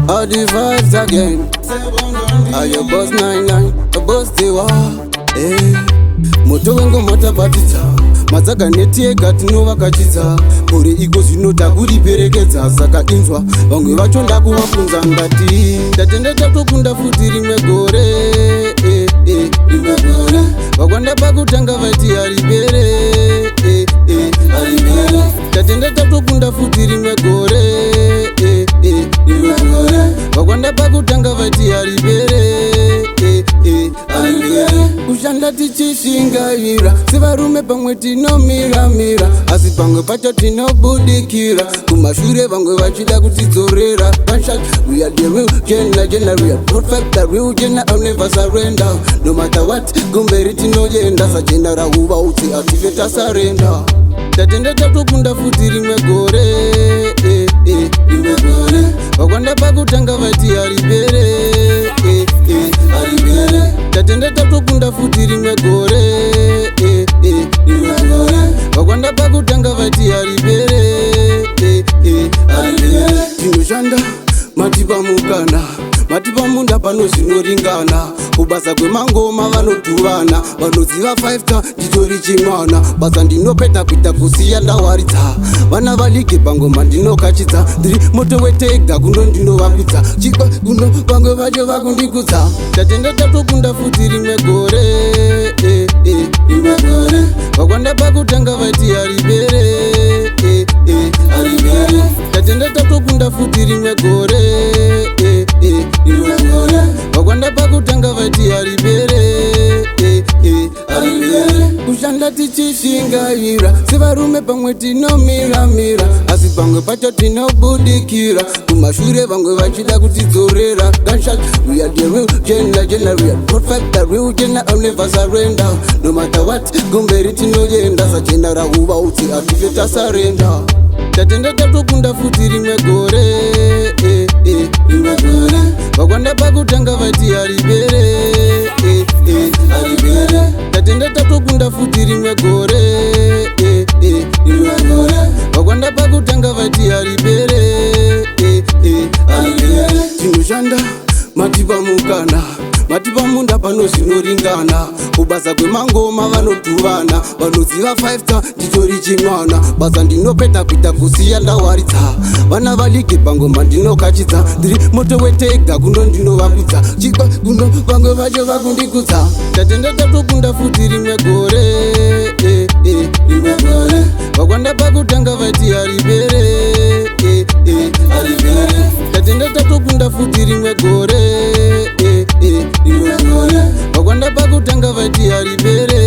all the vibes again. Are your boss 99, a boss Dhehwa. Moto wengo motapatidza matsaka netiega tinovakachidza kore iko zvinota kuriperekedza saka inzwa vamwe vacho ndakuvafunza ngati tatenda tatokunda futi rimwe gore vakwanda pakutanga vaiti haripere tatenda tatokunda futi rimwe gore vakwanda pakutanga vaiti haripere kushanda tichishingaira sevarume pamwe tinomiramira asi pamwe pacho tinobudikira kumashure vamwe vachida kutidzorera we are the real Jenna, we are perfect, the real Jenna, I'll never surrender. No matter what, kumberi tinoyenda sajenda rahuva uti ativeta surrender. Tatenda tatokunda futi rimwe gore vakwanda pakutanga vaiti haripere tatenda tatokunda futi rimwe gore vakwanda pakutanga vaiti haripere tinoshanda matipamukana matipamunda pano zvinoringana kubasa kwemangoma vanodhuvana vanoziva 5 nditori chimwana basa ndinopeta kuita kusiya ndawaridza vana valike pangoma ndinokachidza ndiri moto wetega kuno ndinovakwidza chikwa kuno vamwe vacho vakundikudza tatenda tatokunda futi rimwe gore vakwanda pakutanga vaiti haripere tatenda tatokunda futi rimwe gore vakwanda pakutanga vaiti haripere kushanda tichishingaira sevarume pamwe tinomiramira asi pamwe pacho tinobudikira kumashure vamwe vachida kutidzorera we are the real Jenna, we are perfect, the real Jenna, I'll never surrender. No matter what, kumberi tinoyenda sajenda rahuva uti ativeta surrender. Tatenda tatokunda futi rimwe gore vakwanda pakutanga vaiti haripere tatenda tatokunda futi rimwe gore vakwanda pakutanga vaiti haripere tinoshanda matipamukana matipamunda pano zvinoringana kubasa kwemangoma vanodhuvana vanoziva 5 nditori chimwana basa ndinopeta kuita kusiya ndawaridza vana valike pangoma ndinokachidza ndiri moto wetega kuno ndinovakwidza chikwa kuno vamwe vacho vakundikudza tatenda tatokunda futi rimwe gore vakwanda pakutanga vaiti haripere tatenda tatokunda futi rimwe gore vakwanda pakutanga vaiti haripere